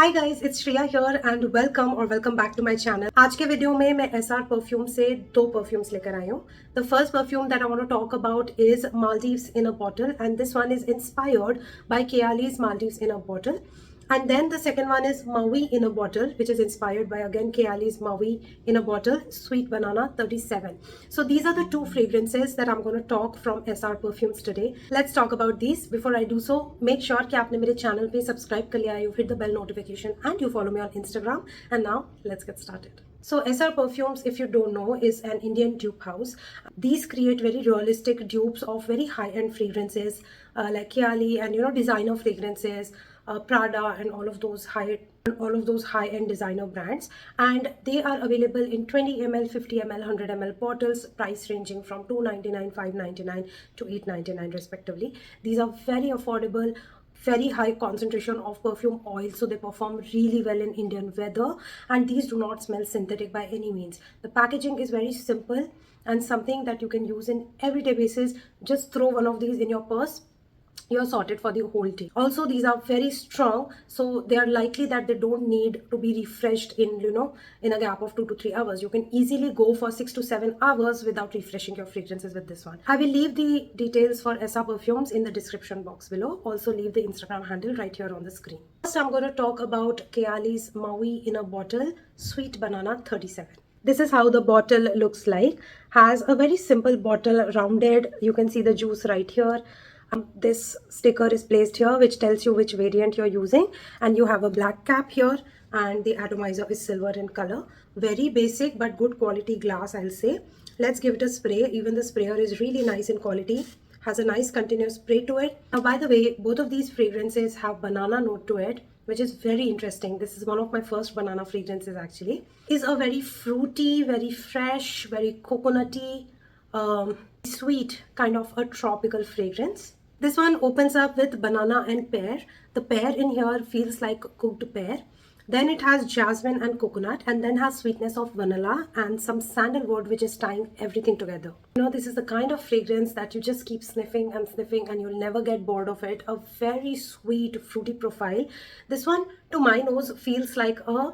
Hi guys, it's Shreya here and welcome back to my channel. आज के video में मैं एसआर परफ्यूम से दो परफ्यूम्स लेकर आई हूँ। The first perfume that I want to talk about is Maldives in a bottle and this one is inspired by Kayali's Maldives in a bottle. And then the second one is Maui in a bottle, which is inspired by again Kayali's Maui in a bottle, Sweet Banana 37. So these are the two fragrances that I'm going to talk from SR Perfumes today. Let's talk about these. Before I do so, make sure कि आपने मेरे channel पे subscribe कर लिया है, you hit the bell notification and you follow me on Instagram. And now let's get started. So SR Perfumes, if you don't know, is an Indian dupe house. These create very realistic dupes of very high-end fragrances like Kayali and designer fragrances, Prada and all of those high-end designer brands, and they are available in 20 ml, 50 ml, 100 ml bottles, price ranging from 299, 599 to 899 respectively. These are very affordable, very high concentration of perfume oil, so they perform really well in Indian weather, and these do not smell synthetic by any means. The packaging is very simple and something that you can use in everyday basis. Just throw one of these in your purse, you're sorted for the whole day. Also, these are very strong, so they are likely that they don't need to be refreshed in a gap of 2 to 3 hours. You can easily go for 6 to 7 hours without refreshing your fragrances with this one. I will leave the details for SR Perfumes in the description box below. Also leave the Instagram handle right here on the screen. First, I'm going to talk about Kayali's Maui in a bottle, Sweet Banana 37. This is how the bottle looks like. Has a very simple bottle, rounded. You can see the juice right here. This sticker is placed here which tells you which variant you're using, and you have a black cap here, and the atomizer is silver in color. Very basic but good quality glass, I'll say. Let's give it a spray. Even the sprayer is really nice in quality, has a nice continuous spray to it. Now, by the way, both of these fragrances have banana note to it, which is very interesting. This is one of my first banana fragrances actually. Is a very fruity, very fresh, very coconutty, sweet kind of a tropical fragrance. This one opens up with banana and pear. The pear in here feels like cooked pear. Then it has jasmine and coconut, and then has sweetness of vanilla and some sandalwood, which is tying everything together. This is the kind of fragrance that you just keep sniffing and you'll never get bored of it. A very sweet, fruity profile. This one, to my nose, feels like a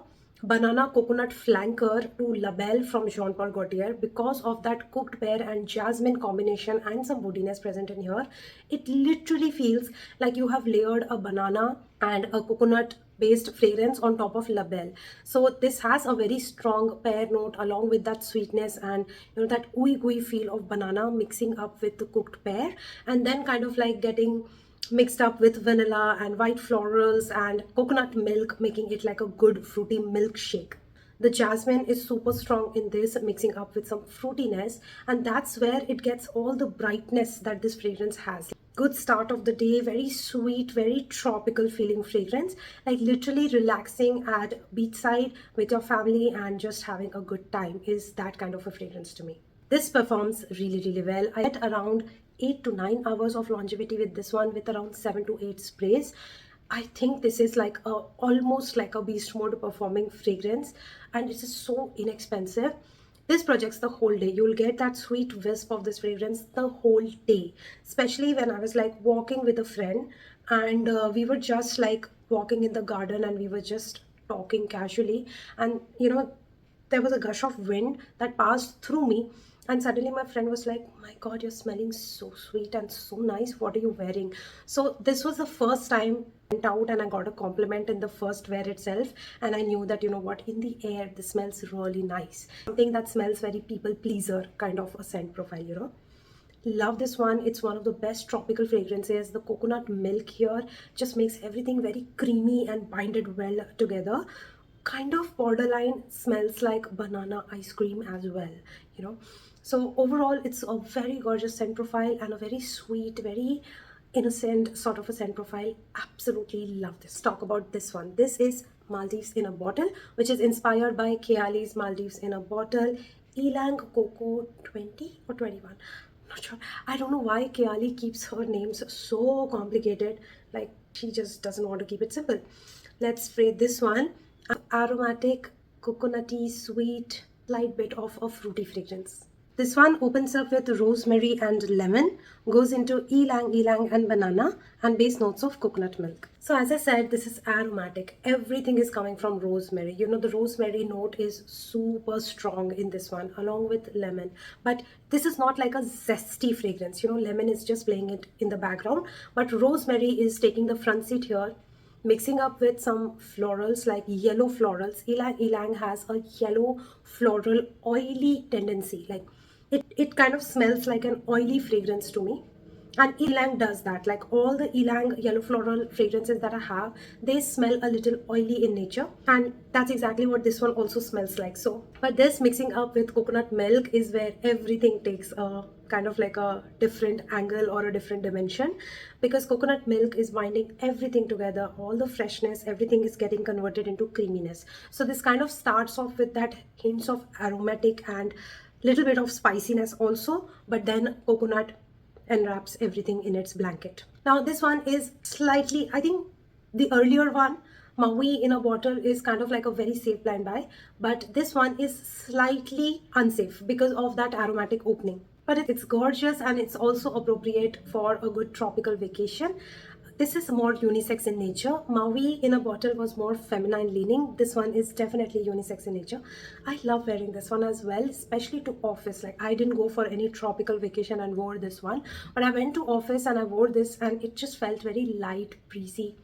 banana coconut flanker to La Belle from Jean Paul Gaultier because of that cooked pear and jasmine combination and some woodiness present in here. It literally feels like you have layered a banana and a coconut based fragrance on top of La Belle. So this has a very strong pear note along with that sweetness and that ooey gooey feel of banana mixing up with the cooked pear, and then kind of like getting mixed up with vanilla and white florals and coconut milk, making it like a good fruity milkshake. The jasmine is super strong in this, mixing up with some fruitiness, and that's where it gets all the brightness that this fragrance has. Good start of the day, very sweet, very tropical feeling fragrance, like literally relaxing at beachside with your family and just having a good time is that kind of a fragrance to me. This performs really, really well. I get around 8 to 9 hours of longevity with this one, with around 7 to 8 sprays. I think this is like almost like a beast mode performing fragrance, and it is so inexpensive. This projects the whole day. You'll get that sweet wisp of this fragrance the whole day, especially when I was like walking with a friend, and we were just like walking in the garden and we were just talking casually, and there was a gush of wind that passed through me, and suddenly my friend was like, my god, you're smelling so sweet and so nice, what are you wearing? So this was the first time I went out and I got a compliment in the first wear itself, and I knew that what, in the air this smells really nice, something that smells very people pleaser kind of a scent profile. Love this one. It's one of the best tropical fragrances. The coconut milk here just makes everything very creamy and binded well together. Kind of borderline smells like banana ice cream as well. So overall, it's a very gorgeous scent profile and a very sweet, very innocent sort of a scent profile. Absolutely love this. Talk about this one. This is Maldives in a bottle, which is inspired by Kayali's Maldives in a bottle, Elang Coco 20 or 21. Not sure. I don't know why Kayali keeps her names so complicated. Like, she just doesn't want to keep it simple. Let's spray this one. Aromatic, coconutty, sweet, light bit of a fruity fragrance. This one opens up with rosemary and lemon, goes into ylang and banana, and base notes of coconut milk. So as I said, this is aromatic. Everything is coming from rosemary. You know, the rosemary note is super strong in this one, along with lemon. But this is not like a zesty fragrance. You know, lemon is just playing it in the background, but rosemary is taking the front seat here, mixing up with some florals like yellow florals. Ylang has a yellow floral oily tendency. Like it kind of smells like an oily fragrance to me. And ylang does that. Like all the ylang yellow floral fragrances that I have, they smell a little oily in nature, and that's exactly what this one also smells like. So but this mixing up with coconut milk is where everything takes a kind of like a different angle or a different dimension, because coconut milk is binding everything together. All the freshness, everything is getting converted into creaminess. So this kind of starts off with that hints of aromatic and little bit of spiciness also, but then coconut enwraps everything in its blanket. Now this one is slightly, I think the earlier one, Maui in a Bottle, is kind of like a very safe blind buy, but this one is slightly unsafe because of that aromatic opening. But it's gorgeous, and it's also appropriate for a good tropical vacation. This is more unisex in nature. Maui in a Bottle was more feminine leaning. This one is definitely unisex in nature. I love wearing this one as well, especially to office. Like I didn't go for any tropical vacation and wore this one, but I went to office and I wore this, and it just felt very light, breezy.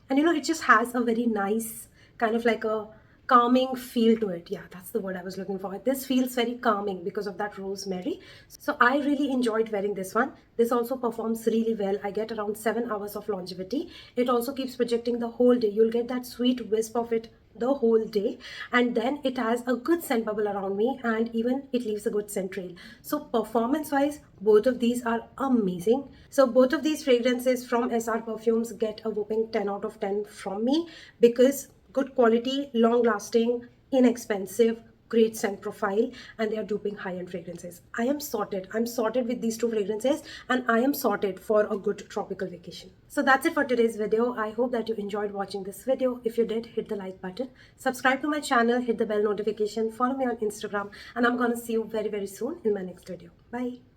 And you know, it just has a very nice kind of like a calming feel to it. Yeah, that's the word I was looking for. This feels very calming because of that rosemary. So I really enjoyed wearing this one. This also performs really well. I get around 7 hours of longevity. It also keeps projecting the whole day. You'll get that sweet wisp of it the whole day, and then it has a good scent bubble around me, and even it leaves a good scent trail. So performance wise, both of these are amazing. So both of these fragrances from SR Perfumes get a whopping 10 out of 10 from me, because good quality, long lasting, inexpensive, great scent profile, and they are duping high-end fragrances. I am sorted. I'm sorted with these two fragrances, and I am sorted for a good tropical vacation. So that's it for today's video. I hope that you enjoyed watching this video. If you did, hit the like button, subscribe to my channel, hit the bell notification, follow me on Instagram, and I'm gonna see you very, very soon in my next video. Bye.